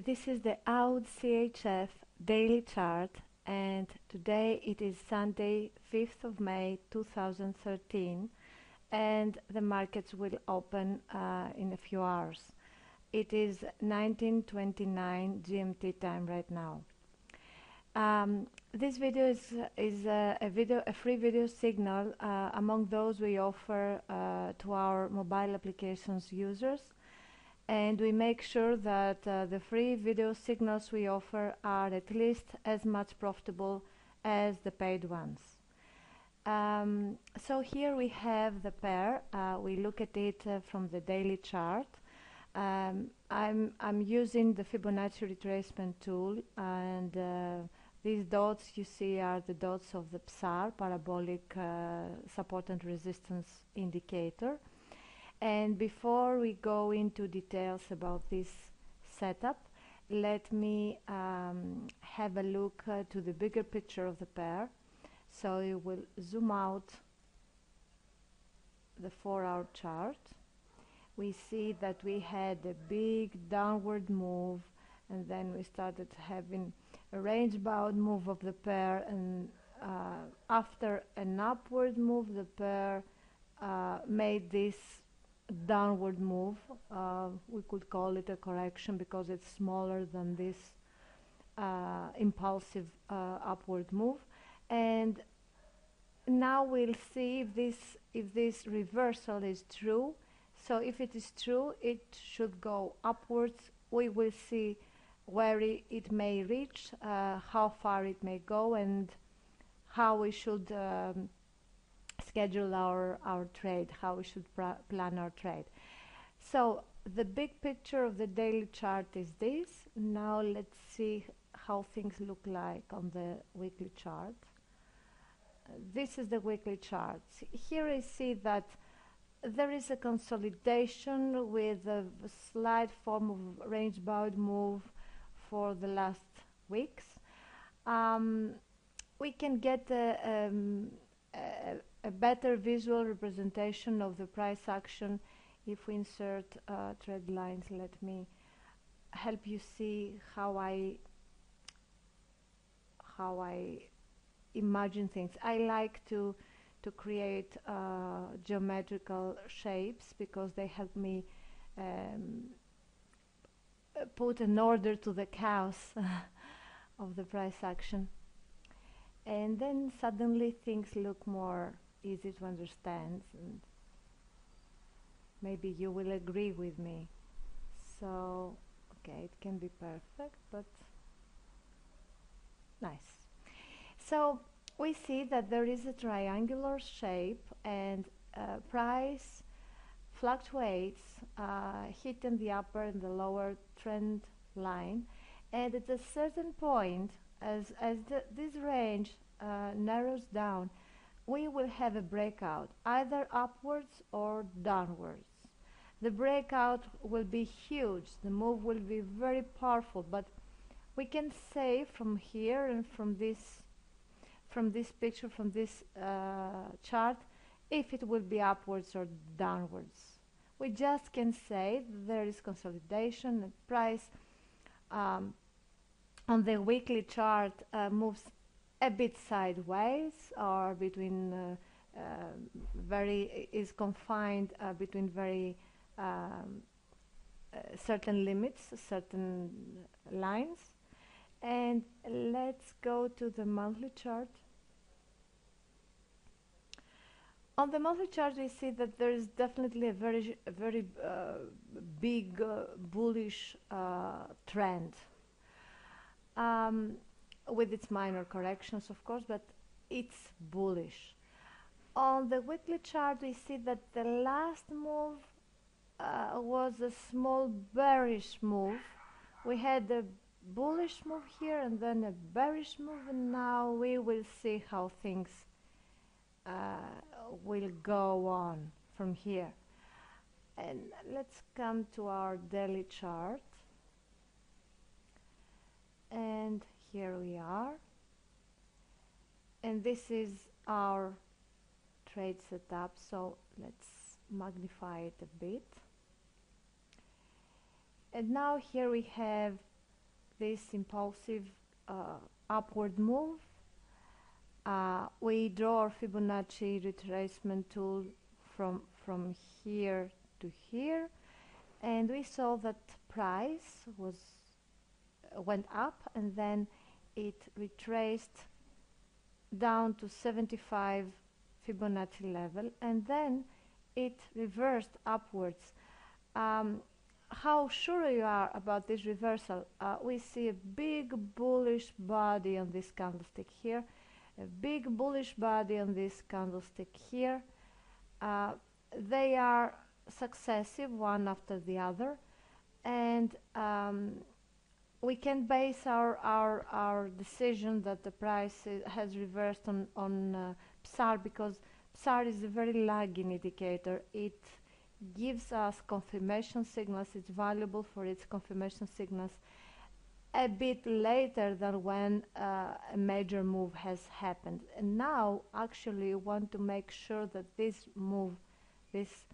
This is the AUDCHF daily chart, and today it is Sunday, 5th of May 2013, and the markets will open in a few hours. It is 19:29 GMT time right now. This video is a free video signal among those we offer to our mobile applications users, and we make sure that the free video signals we offer are at least as much profitable as the paid ones. So here we have the pair. We look at it from the daily chart. I'm using the Fibonacci retracement tool, and these dots you see are the dots of the PSAR, parabolic support and resistance indicator. And before we go into details about this setup, let me have a look to the bigger picture of the pair. So you will zoom out the 4-hour chart. We see that we had a big downward move, and then we started having a range-bound move of the pair, and after an upward move, the pair made this downward move. We could call it a correction because it's smaller than this impulsive upward move. And now we'll see if this reversal is true. So if it is true, it should go upwards. We will see where it may reach, how far it may go, and how we should schedule our trade, how we should plan our trade. So the big picture of the daily chart is this. Now let's see how things look like on the weekly chart. This is the weekly chart. Here I see that there is a consolidation with a slight form of range-bound move for the last weeks. We can get a better visual representation of the price action if we insert trade lines. Let me help you see how I imagine things. I like to create geometrical shapes because they help me put an order to the chaos of the price action. And then suddenly things look more easy to understand, and maybe you will agree with me. So, okay, it can be perfect, but nice. So we see that there is a triangular shape, and price fluctuates, hitting the upper and the lower trend line, and at a certain point, as this range narrows down, we will have a breakout, either upwards or downwards. The breakout will be huge, the move will be very powerful, but we can say from here and from this picture, from this chart, if it will be upwards or downwards. We just can say there is consolidation, and price on the weekly chart moves a bit sideways, or between is confined between very certain limits, certain lines. And let's go to the monthly chart. On the monthly chart, we see that there is definitely a very big bullish trend, with its minor corrections, of course, but it's bullish. On the weekly chart, we see that the last move was a small bearish move. We had a bullish move here and then a bearish move, and now we will see how things will go on from here. And let's come to our daily chart, and here we are, and this is our trade setup. So let's magnify it a bit. And now here we have this impulsive upward move, we draw our Fibonacci retracement tool from here to here, and we saw that price went up, and then it retraced down to 75 Fibonacci level, and then it reversed upwards. How sure you are about this reversal? We see a big bullish body on this candlestick here, a big bullish body on this candlestick here. They are successive, one after the other, and we can base our decision that the price has reversed on PSAR, because PSAR is a very lagging indicator. It gives us confirmation signals. It's valuable for its confirmation signals a bit later than when a major move has happened. And now actually we want to make sure that this move, this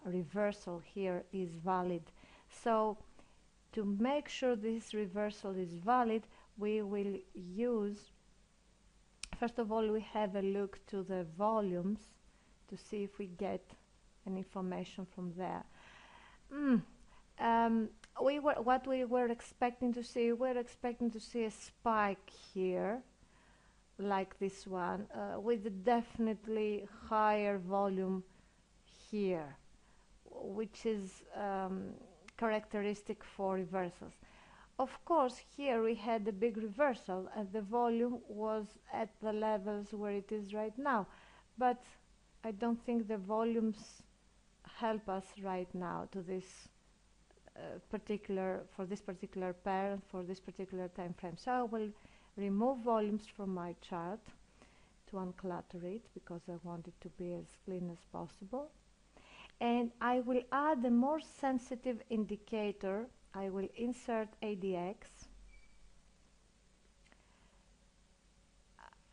reversal here, is valid. So to make sure this reversal is valid, we will use, first of all, we have a look to the volumes to see if we get an information from there. What we were expecting to see, we're expecting to see a spike here, like this one, with a definitely higher volume here, which is characteristic for reversals. Of course, here we had a big reversal and the volume was at the levels where it is right now, but I don't think the volumes help us right now to this for this particular pair and for this particular time frame. So I will remove volumes from my chart to unclutter it, because I want it to be as clean as possible. And I will add a more sensitive indicator. I will insert ADX,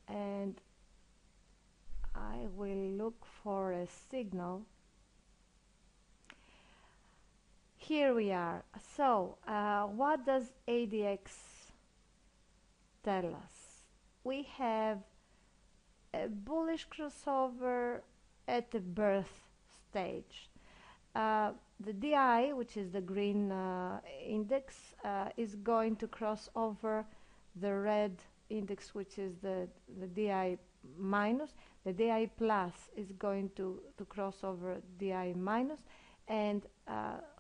and I will look for a signal. Here we are. So what does ADX tell us? We have a bullish crossover at the birth stage. The DI, which is the green index, is going to cross over the red index, which is the DI minus. The DI plus is going to cross over DI minus, and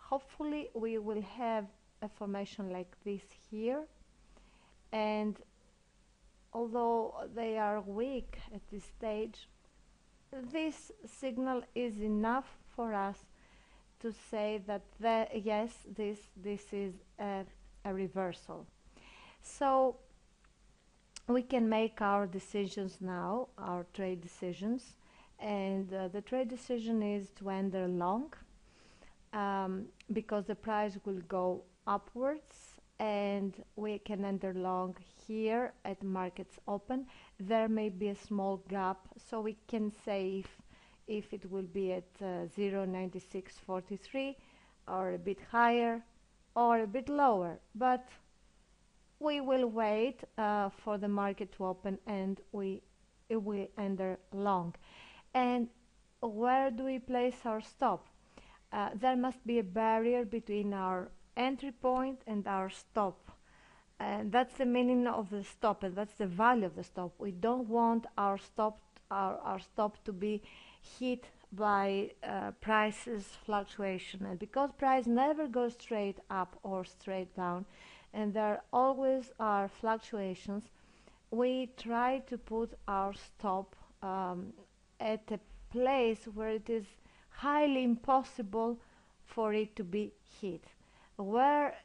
hopefully we will have a formation like this here. And although they are weak at this stage, this signal is enough for us to say that yes, this is a reversal. So we can make our decisions now, our trade decisions, and the trade decision is to enter long, because the price will go upwards, and we can enter long here at markets open. There may be a small gap, so we can say if it will be at 0.9643 or a bit higher or a bit lower, but we will wait for the market to open, and we will enter long. And where do we place our stop? There must be a barrier between our entry point and our stop, and that's the meaning of the stop, and that's the value of the stop. We don't want our stop to be hit by prices fluctuation, and because price never goes straight up or straight down, and there always are fluctuations, we try to put our stop at a place where it is highly impossible for it to be hit. Where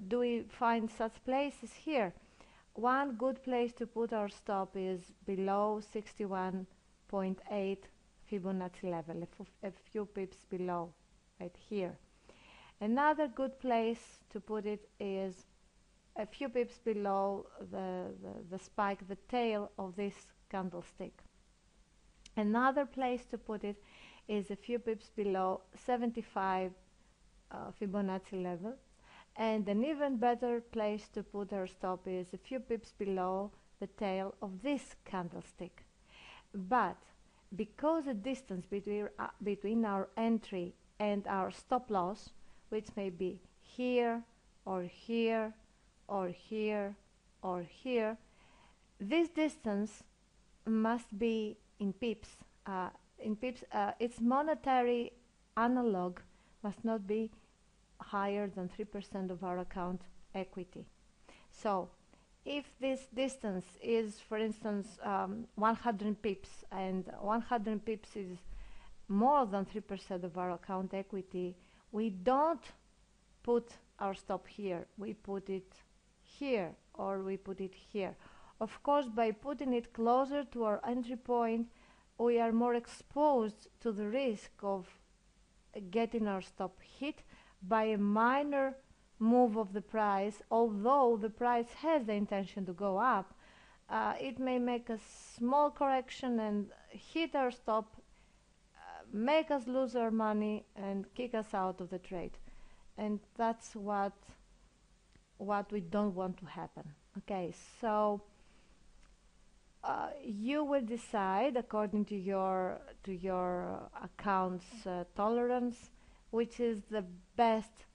do we find such places? Here. One good place to put our stop is below 61.8 Fibonacci level, a few pips below, right here. Another good place to put it is a few pips below the spike, the tail of this candlestick. Another place to put it is a few pips below 75 Fibonacci level, And an even better place to put our stop is a few pips below the tail of this candlestick. But because the distance between our entry and our stop loss, which may be here or here or here or here, this distance must be in pips. Its monetary analog must not be higher than 3% of our account equity. So if this distance is, for instance, 100 pips, and 100 pips is more than 3% of our account equity, we don't put our stop here. We put it here, or we put it here. Of course, by putting it closer to our entry point, we are more exposed to the risk of getting our stop hit by a minor move of the price. Although the price has the intention to go up, it may make a small correction and hit our stop, make us lose our money and kick us out of the trade. And that's what we don't want to happen. Okay, so you will decide according to your account's tolerance which is the best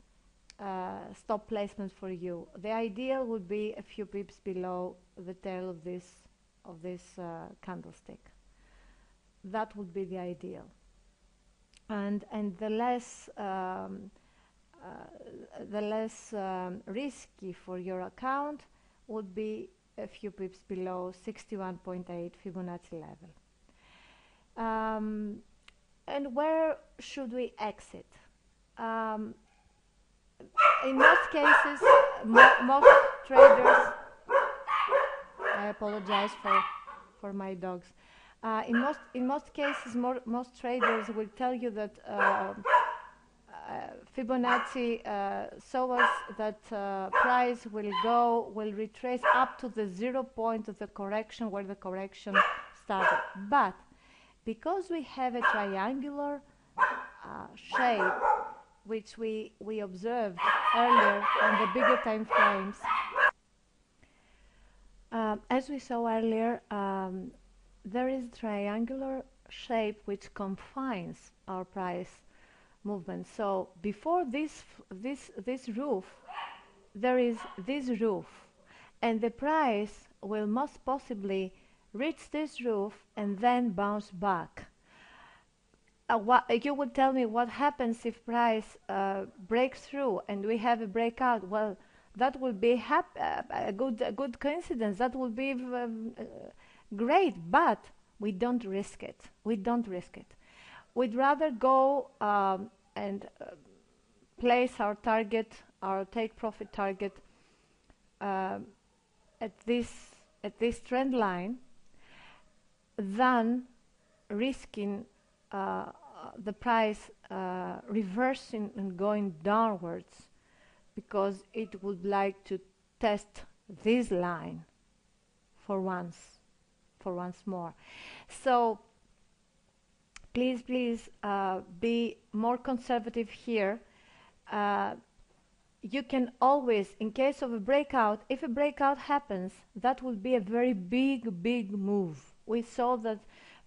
stop placement for you. The ideal would be a few pips below the tail of this candlestick. That would be the ideal. And the less risky for your account would be a few pips below 61.8 Fibonacci level. And where should we exit? In most cases, most traders, I apologize for my dogs. In most cases, most traders will tell you that Fibonacci shows us that price will retrace up to the 0 point of the correction where the correction started. But because we have a triangular shape, which we observed earlier on the bigger time frames, as we saw earlier, there is a triangular shape which confines our price movement. So before this roof, there is this roof, and the price will most possibly reach this roof and then bounce back. You would tell me what happens if price breaks through and we have a breakout. Well, that will be a good coincidence. That will be great, but we don't risk it. We don't risk it. We'd rather go and place our target, our take profit target, at this trend line than risking the price reversing and going downwards, because it would like to test this line for once more. So please be more conservative here. You can always, in case of a breakout, if a breakout happens, that will be a very big move. We saw that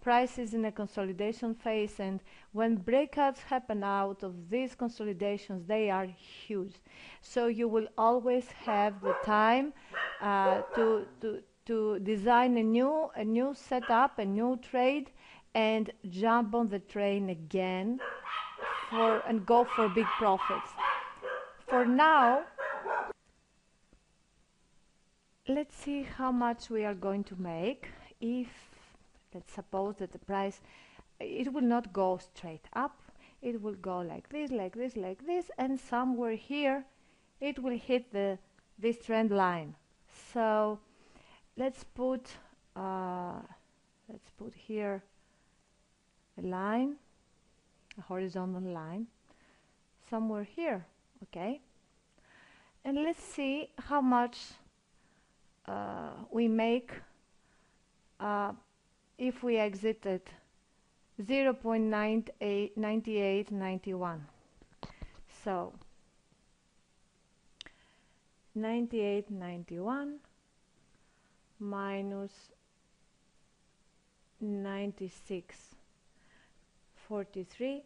price is in a consolidation phase, and when breakouts happen out of these consolidations, they are huge. So you will always have the time to design a new setup, a new trade, and jump on the train again and go for big profits. For now, let's see how much we are going to make. If let's suppose that the price, it will not go straight up, it will go like this, and somewhere here it will hit this trend line. So let's put here a line, a horizontal line, somewhere here, okay? And let's see how much we make if we exited 0.9891. So 98.91 minus 96.43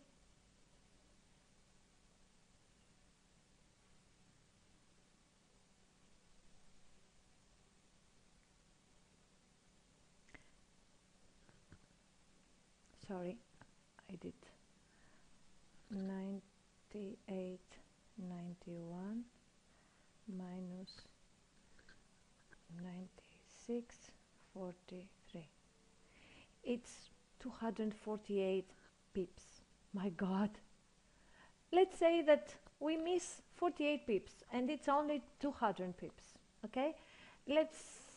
sorry, I did 98.91 minus 96.43. It's 248 pips. My God. Let's say that we miss 48 pips and it's only 200 pips. Okay? Let's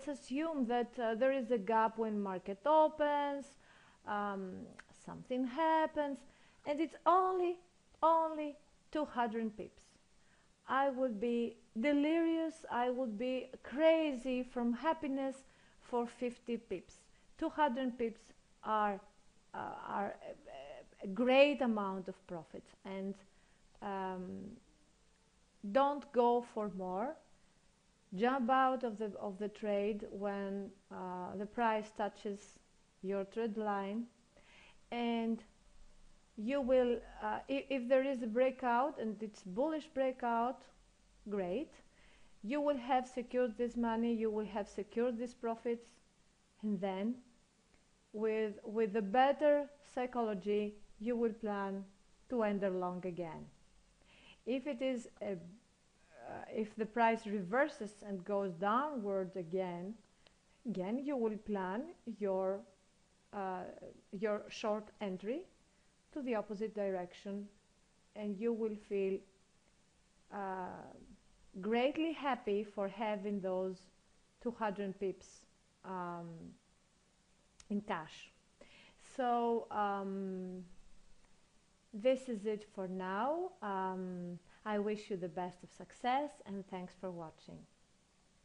assume that there is a gap when market opens, something happens, and it's only 200 pips. I would be delirious, I would be crazy from happiness for 50 pips. 200 pips are a great amount of profit, and don't go for more. Jump out of the trade when the price touches your trade line, and you will, if there is a breakout and it's bullish breakout, great. You will have secured this money, you will have secured these profits, and then with a better psychology, you will plan to enter long again. If it is if the price reverses and goes downward again, you will plan your short entry to the opposite direction, and you will feel greatly happy for having those 200 pips in cash. So this is it for now. I wish you the best of success, and thanks for watching.